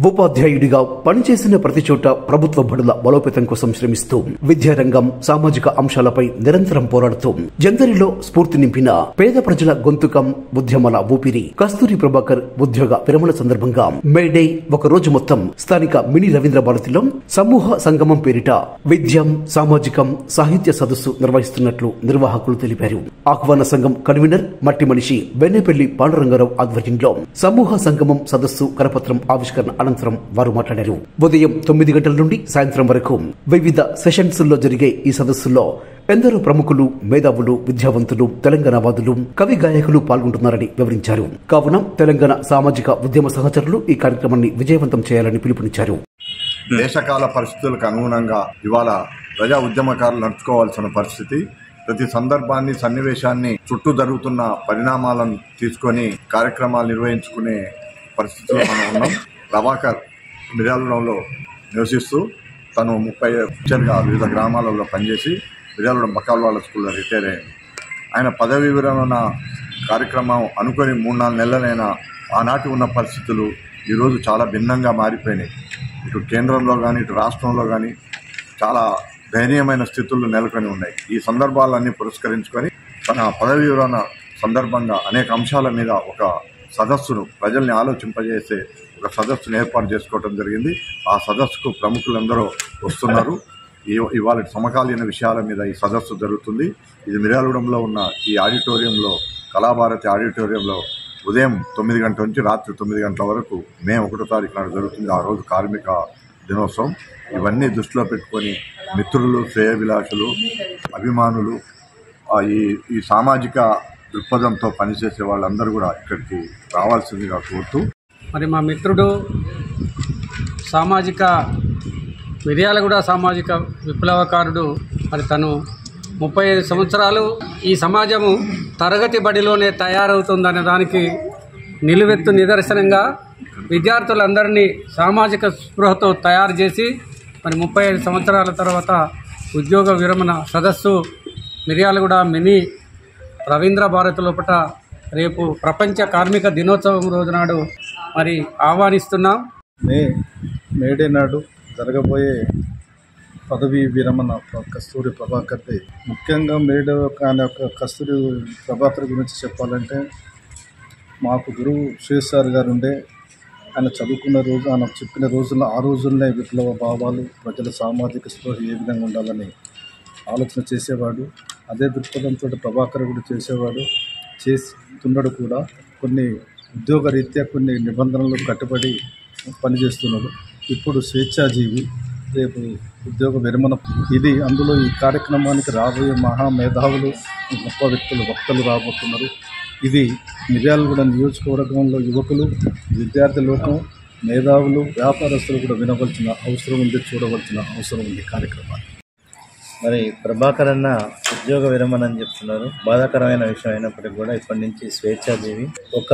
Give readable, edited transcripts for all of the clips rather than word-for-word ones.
ఉపాధ్యాయుడిగా పనిచేసిన ప్రతి చోట ప్రభుత్వ బడుల బలోపేతం కోసం శ్రమిస్తూ విద్యారంగం సామాజిక అంశాలపై నిరంతరం పోరాడుతూ ఎందరిలో స్ఫూర్తి నింపిన పేద ప్రజల గొంతుకం ఉద్యమాల ఊపిరి కస్తూరి ప్రభాకర్ ఉద్యోగ విరమణ సందర్భంగా మేడే ఒక రోజు మొత్తం స్థానిక మినీ రవీంద్ర భారతిలో సమూహ సంగమం పేరిట విద్యం సామాజికం సాహిత్య సదస్సు నిర్వహిస్తున్నట్లు నిర్వాహకులు తెలిపారు. ఆహ్వాన సంఘం కన్వీనర్ మట్టి మనిషి వెన్నెపల్లి పాండురంగారావు ఆధ్వర్యంలో సమూహ సంగమం సదస్సు కరపత్రం ఆవిష్కరణ అనంతరం వారు మాట్లాడారు. ఉదయం 9 గంటల నుండి సాయంత్రం వరకు వివిధ సెషన్స్ లో జరిగే ఈ సదస్సులో ఎందరో ప్రముఖులు మేధావులు విద్యావంతులు తెలంగాణవాదులు కవి గాయకులు పాల్గొంటున్నారని వివరించారు. కావున తెలంగాణ సామాజిక ఉద్యమ సహచరులు ఈ కార్యక్రమాన్ని విజయవంతం చేయాలని పిలుపునిచ్చారు. దేశకాల పరిస్థితులకు అనుగుణంగా ఇవాళ ప్రజా ఉద్యమకారులు నడుచుకోవాల్సిన పరిస్థితి. ప్రతి సందర్భాన్ని సన్నివేశాన్ని చుట్టూ జరుగుతున్న పరిణామాలను తీసుకొని కార్యక్రమాలు నిర్వహించుకునే పరిస్థితిలో మనం ఉన్నాం. ప్రభాకర్ మిర్యాలగూడెంలో నివసిస్తూ తను 30 టీచర్గా వివిధ గ్రామాలలో పనిచేసి మిర్యాలగూడెం బకాల్వాళ్ళ స్కూల్లో రిటైర్ అయ్యాడు. ఆయన పదవీ విరమణ కార్యక్రమం అనుకొని 3-4 నెలలైనా ఆనాటి ఉన్న పరిస్థితులు ఈరోజు చాలా భిన్నంగా మారిపోయినాయి. ఇటు కేంద్రంలో కానీ ఇటు రాష్ట్రంలో కానీ చాలా దయనీయమైన స్థితులు నెలకొని ఉన్నాయి. ఈ సందర్భాలన్నీ పురస్కరించుకొని తన పదవీ విరమణ సందర్భంగా అనేక అంశాల మీద ఒక సదస్సును ప్రజల్ని ఆలోచింపజేసే ఒక సదస్సును ఏర్పాటు చేసుకోవడం జరిగింది. ఆ సదస్సుకు ప్రముఖులందరూ వస్తున్నారు. ఇవాళ సమకాలీన విషయాల మీద ఈ సదస్సు జరుగుతుంది. ఇది మిర్యాలగూడెంలో ఉన్న ఈ ఆడిటోరియంలో కళాభారతి ఆడిటోరియంలో ఉదయం 9 గంటల నుంచి రాత్రి 9 గంటల వరకు మే 1వ తారీఖు నాడు జరుగుతుంది. ఆ రోజు కార్మిక దినోత్సవం. ఇవన్నీ దృష్టిలో పెట్టుకొని మిత్రులు శ్రేయభిలాషులు అభిమానులు ఈ సామాజిక దృక్పథంతో పనిచేసే వాళ్ళందరూ కూడా ఇక్కడికి రావాల్సిందిగా కోరుతూ మరి మా మిత్రుడు మిర్యాలగూడ సామాజిక విప్లవకారుడు మరి తను 35 సంవత్సరాలు ఈ సమాజము తరగతి బడిలోనే తయారవుతుందనే దానికి నిలువెత్తు నిదర్శనంగా విద్యార్థులందరినీ సామాజిక స్పృహతో తయారు చేసి మరి 35 సంవత్సరాల తర్వాత ఉద్యోగ విరమణ సదస్సు మిర్యాలగూడ మినీ రవీంద్ర భారతి లోపల రేపు ప్రపంచ కార్మిక దినోత్సవం రోజునాడు మరి ఆహ్వానిస్తున్నాం. మేడే నాడు జరగబోయే పదవీ విరమణ కస్తూరి ప్రభాకర్ది. ముఖ్యంగా మేడే కానీ కస్తూరి ప్రభాకర్ గురించి చెప్పాలంటే మాకు గురువు శేషార్ గారు ఉండే. ఆయన చదువుకున్న రోజు ఆయన చెప్పిన రోజుల్లో ఆ రోజుల్లో విప్లవ భావాలు ప్రజల సామాజిక స్పృహ ఏ విధంగా ఉండాలని ఆలోచన చేసేవాడు. అదే దృక్పథంతో ప్రభాకర్ కూడా చేస్తున్నాడు కూడా. కొన్ని ఉద్యోగ రీత్యా కొన్ని నిబంధనలు కట్టుబడి పనిచేస్తున్నాడు. ఇప్పుడు స్వేచ్ఛాజీవి, రేపు ఉద్యోగ విరమణ. అందులో ఈ కార్యక్రమానికి రాబోయే మహామేధావులు గొప్ప వ్యక్తులు వక్తలు రాబోతున్నారు. ఇది మిర్యాలగూడ నియోజకవర్గంలో యువకులు విద్యార్థి లోకం మేధావులు వ్యాపారస్తులు కూడా వినవలసిన అవసరం ఉంది, చూడవలసిన అవసరం ఉంది కార్యక్రమాన్ని. మరి ప్రభాకర్ అన్న ఉద్యోగ విరమణ అని చెప్తున్నారు. బాధాకరమైన విషయం అయినప్పటికీ కూడా ఇప్పటి నుంచి స్వేచ్ఛాజీవి. ఒక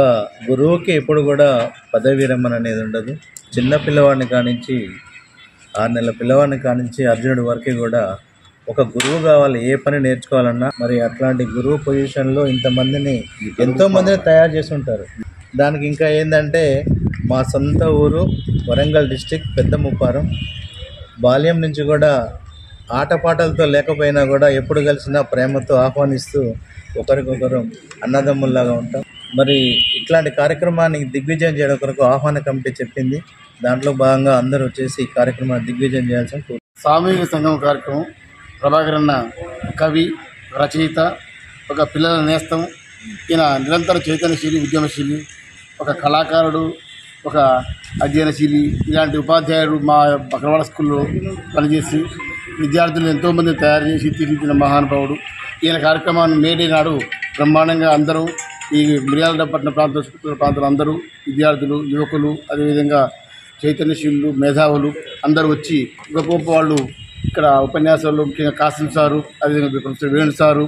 గురువుకి ఎప్పుడు కూడా పదవి విరమణ అనేది ఉండదు. చిన్న పిల్లవాడిని కానించి 6 నెలల పిల్లవాడిని కానించి అర్జునుడి వరకు కూడా ఒక గురువు కావాలి. ఏ పని నేర్చుకోవాలన్నా మరి అట్లాంటి గురువు పొజిషన్లో ఎంతోమందిని తయారు చేసి ఉంటారు. దానికి ఇంకా ఏంటంటే మా సొంత ఊరు వరంగల్ డిస్టిక్ పెద్ద ముప్పారం. బాల్యం నుంచి కూడా ఆటపాటలతో లేకపోయినా కూడా ఎప్పుడు కలిసినా ప్రేమతో ఆహ్వానిస్తూ ఒకరికొకరు అన్నదమ్ముల్లాగా ఉంటాం. మరి ఇట్లాంటి కార్యక్రమాన్ని దిగ్విజయం చేయడం కొరకు ఆహ్వాన కమిటీ చెప్పింది. దాంట్లో భాగంగా అందరూ వచ్చేసి ఈ కార్యక్రమాన్ని దిగ్విజయం చేయాల్సిన సామూహిక సంఘం కార్యక్రమం. ప్రభాకర్ అన్న కవి, రచయిత, ఒక పిల్లల నేస్తం. ఈయన నిరంతర చైతన్యశీలి, ఉద్యమశీలి, ఒక కళాకారుడు, ఒక అధ్యయనశీలి. ఇలాంటి ఉపాధ్యాయుడు మా బకరవాడ స్కూల్లో పనిచేసి విద్యార్థులు ఎంతోమంది తయారు చేసి తీర్చిదిద్దిన మహానుభావుడు. ఈయన కార్యక్రమాన్ని మేడే నాడు బ్రహ్మాండంగా అందరూ ఈ మిర్యాలగూడ ప్రాంతాలు అందరూ విద్యార్థులు యువకులు అదేవిధంగా చైతన్యశీలు మేధావులు అందరూ వచ్చి గొప్ప వాళ్ళు ఇక్కడ ఉపన్యాసాలు ముఖ్యంగా కాసిం సారు అదేవిధంగా ప్రొఫెసర్ వేణు సారు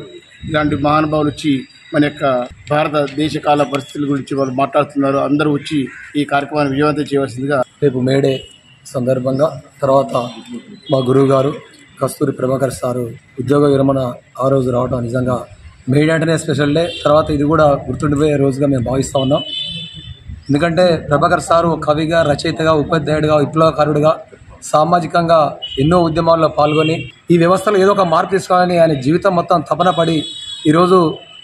ఇలాంటి మహానుభావులు వచ్చి మన యొక్క భారతదేశ కాల పరిస్థితుల గురించి వాళ్ళు మాట్లాడుతున్నారు. అందరూ వచ్చి ఈ కార్యక్రమాన్ని విజయవంతం చేయవలసిందిగా. రేపు మేడే సందర్భంగా తర్వాత మా గురువు గారు కస్తూరి ప్రభాకర్ సారు ఉద్యోగ విరమణ ఆ రోజు రావడం నిజంగా మేడే అంటేనే స్పెషల్ డే. తర్వాత ఇది కూడా గుర్తుండిపోయే రోజుగా మేము భావిస్తూ ఉన్నాం. ఎందుకంటే ప్రభాకర్ సారు కవిగా, రచయితగా, ఉపాధ్యాయుడిగా, విప్లవకారుడిగా, సామాజికంగా ఎన్నో ఉద్యమాల్లో పాల్గొని ఈ వ్యవస్థలో ఏదో ఒక మార్పు తీసుకోవాలని ఆయన జీవితం మొత్తం తపన పడి ఈరోజు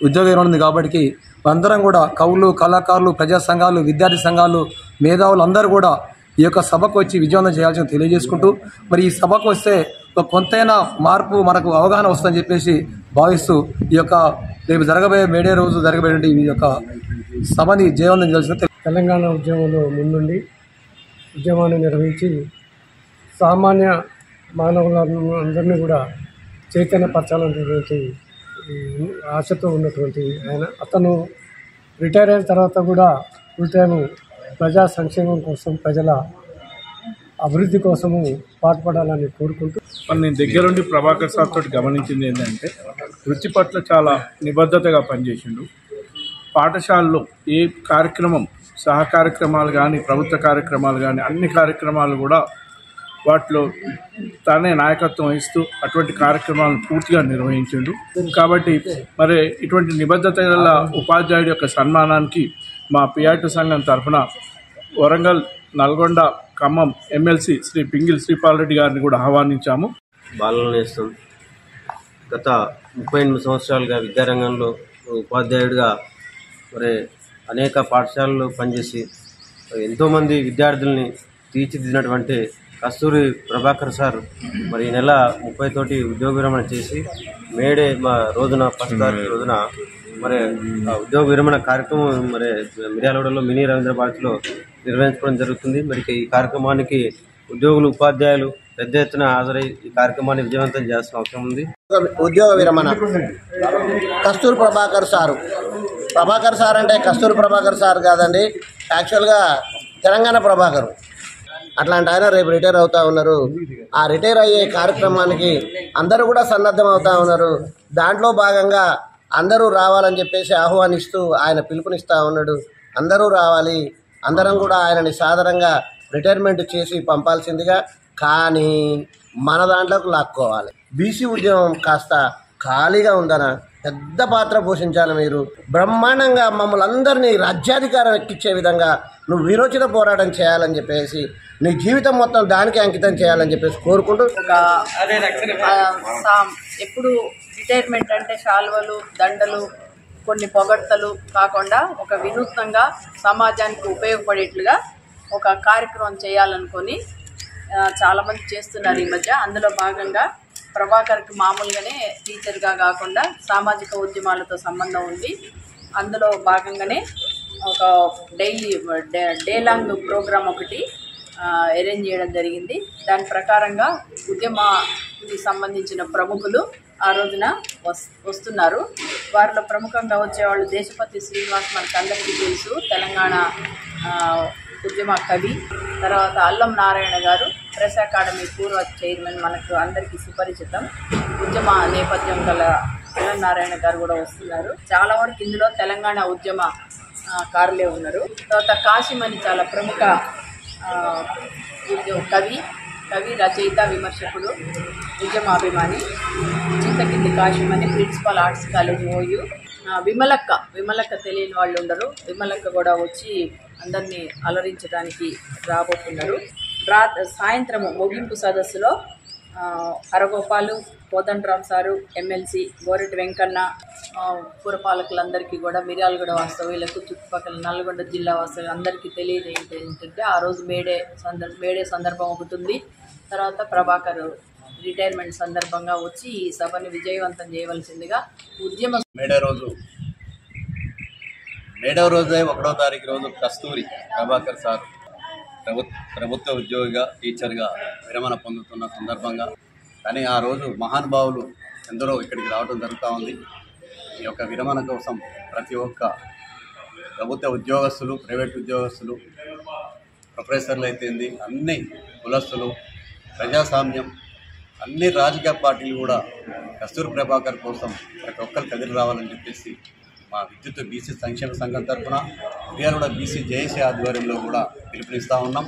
ఉద్యోగం ఉంది. కాబట్టి అందరం కూడా కవులు, కళాకారులు, ప్రజా సంఘాలు, విద్యార్థి సంఘాలు, మేధావులు అందరూ కూడా ఈ యొక్క సభకు వచ్చి విజయవంతం చేయాల్సిన తెలియజేసుకుంటూ, మరి ఈ సభకు వస్తే కొంతైనా మార్పు మనకు అవగాహన వస్తుందని చెప్పేసి భావిస్తూ ఈ యొక్క రేపు జరగబోయే మేడే రోజు జరగబోయే ఈ యొక్క సభని జయవంతం చేయాల్సిన తెలంగాణ ఉద్యమంలో ముందుండి ఉద్యమాన్ని నిర్వహించి సామాన్య మానవులను అందరినీ కూడా చైతన్యపరచాలనేటువంటి ఆశతో ఉన్నటువంటి అతను రిటైర్ అయిన తర్వాత కూడా ఫుల్ టైం ప్రజా సంక్షేమం కోసం, ప్రజల అభివృద్ధి కోసము పాటుపడాలని కోరుకుంటూ నేను దగ్గరుండి ప్రభాకర్ సార్ తోటి గమనించింది ఏంటంటే వృత్తి పట్ల చాలా నిబద్ధతగా పనిచేసిండు. పాఠశాలలో ఏ కార్యక్రమం, సహ కార్యక్రమాలు కానీ, ప్రభుత్వ కార్యక్రమాలు కానీ, అన్ని కార్యక్రమాలు కూడా వాటిలో తానే నాయకత్వం వహిస్తూ అటువంటి కార్యక్రమాలను పూర్తిగా నిర్వహించిండు. కాబట్టి మరి ఇటువంటి నిబద్ధత గల ఉపాధ్యాయుడి యొక్క సన్మానానికి మా పిఆర్టీ సంఘం తరఫున వరంగల్, నల్గొండ, ఖమ్మం ఎమ్మెల్సీ శ్రీ పింగిల్ శ్రీపాల్ రెడ్డి గారిని కూడా ఆహ్వానించాము. బాలల నేస్తం గత 38 సంవత్సరాలుగా విద్యారంగంలో ఉపాధ్యాయుడిగా మరి అనేక పాఠశాలల్లో పనిచేసి ఎంతోమంది విద్యార్థుల్ని తీర్చిదిద్దినటువంటి కస్తూరి ప్రభాకర్ సార్ మరి ఈ నెల 30 తోటి ఉద్యోగ విరమణ చేసి మేడే రోజున 1 తారీఖు రోజున మరి ఉద్యోగ విరమణ కార్యక్రమం మరి మిర్యాలగూడలో మినీ రవీంద్ర భారతిలో నిర్వహించుకోవడం జరుగుతుంది. మరి ఈ కార్యక్రమానికి ఉద్యోగులు, ఉపాధ్యాయులు పెద్ద ఎత్తున హాజరై ఈ కార్యక్రమాన్ని విజయవంతం చేయాల్సిన అవసరం ఉంది. ఉద్యోగ విరమణ కస్తూరి ప్రభాకర్ సారు. ప్రభాకర్ సార్ అంటే కస్తూరి ప్రభాకర్ సార్ కాదండి, యాక్చువల్గా తెలంగాణ ప్రభాకర్. అట్లాంటి ఆయన రేపు రిటైర్ అవుతా ఉన్నారు. ఆ రిటైర్ అయ్యే కార్యక్రమానికి అందరూ కూడా సన్నద్ధం అవుతా ఉన్నారు. దాంట్లో భాగంగా అందరూ రావాలని చెప్పేసి ఆహ్వానిస్తూ ఆయన పిలుపునిస్తూ ఉన్నాడు. అందరూ రావాలి, అందరం కూడా ఆయనని సాధారణంగా రిటైర్మెంట్ చేసి పంపాల్సిందిగా, కానీ మన దాంట్లోకి లాక్కోవాలి. బీసీ ఉద్యమం కాస్త ఖాళీగా ఉందనా, పెద్ద పాత్ర పోషించాలి. మీరు బ్రహ్మాండంగా మమ్మల్ని అందరినీ రాజ్యాధికారం ఎక్కించే విధంగా నువ్వు విరోచిత పోరాటం చేయాలని చెప్పేసి, నీ జీవితం మొత్తం దానికి అంకితం చేయాలని చెప్పేసి కోరుకుంటూ, ఎప్పుడు రిటైర్మెంట్ అంటే శాల్వలు, దండలు, కొన్ని పొగడ్తలు కాకుండా ఒక వినూత్నంగా సమాజానికి ఉపయోగపడేట్లుగా ఒక కార్యక్రమం చేయాలనుకొని చాలామంది చేస్తున్నారు ఈ మధ్య. అందులో భాగంగా ప్రభాకర్కి మామూలుగానే టీచర్గా కాకుండా సామాజిక ఉద్యమాలతో సంబంధం ఉంది. అందులో భాగంగానే ఒక డే లాంగ్ ప్రోగ్రామ్ ఒకటి అరేంజ్ చేయడం జరిగింది. దాని ప్రకారంగా ఉద్యమానికి సంబంధించిన ప్రముఖులు ఆ రోజున వస్తున్నారు. వారిలో ప్రముఖంగా వచ్చేవాళ్ళు దేశపతి శ్రీనివాస్, మనకు అందరికీ తెలుసు, తెలంగాణ ఉద్యమ కవి. తర్వాత అల్లం నారాయణ గారు, ప్రెస్ అకాడమీ పూర్వ చైర్మన్, మనకు అందరికీ సుపరిచితం. ఉద్యమ నేపథ్యం గల అల్లం నారాయణ గారు కూడా వస్తున్నారు. చాలా వరకు ఇందులో తెలంగాణ ఉద్యమ కారులే ఉన్నారు. తర్వాత కాశీం అని చాలా ప్రముఖ కవి, రచయిత, విమర్శకుడు, ఉద్యమాభిమాని. చింతకింది కాశీం అని principal arts college OU. Vimalakka తెలియని వాళ్ళు ఉండరు. విమలక్క కూడా వచ్చి అందరినీ అలరించడానికి రాబోతున్నారు. సాయంత్రం ముగింపు సదస్సులో హరగోపాలు, కోదండరామ్ సారు, ఎమ్మెల్సీ గోరెటి వెంకన్న, పురపాలకులందరికీ కూడా, మిర్యాలగూడ వాస్తవ్యులకు, చుట్టుపక్కల నల్గొండ జిల్లా వాస్తవ్యులు అందరికీ తెలియదు ఏంటంటే ఆ రోజు మేడే సందర్భం ఒకటి. తర్వాత ప్రభాకర్ రిటైర్మెంట్ సందర్భంగా వచ్చి ఈ సభని విజయవంతం చేయవలసిందిగా ఉద్యమ మేడవ రోజే 1వ తారీఖు రోజు కస్తూరి ప్రభాకర్ సార్ ప్రభుత్వ ఉద్యోగిగా, టీచర్గా విరమణ పొందుతున్న సందర్భంగా, కానీ ఆ రోజు మహానుభావులు ఎందరో ఇక్కడికి రావడం జరుగుతూ ఉంది. ఈ యొక్క విరమణ కోసం ప్రతి ఒక్క ప్రభుత్వ ఉద్యోగస్తులు, ప్రైవేట్ ఉద్యోగస్తులు, ప్రొఫెసర్లు అయితేంది, అన్ని కులస్తులు, ప్రజాస్వామ్యం, అన్ని రాజకీయ పార్టీలు కూడా కస్తూరి ప్రభాకర్ కోసం ప్రతి ఒక్కరు కదిలి రావాలని చెప్పేసి మా విద్యుత్ బీసీ సంక్షేమ సంఘం తరఫున మిర్యాలగూడ బీసీ జేఏసీ ఆధ్వర్యంలో కూడా పిలుపునిస్తూ ఉన్నాం.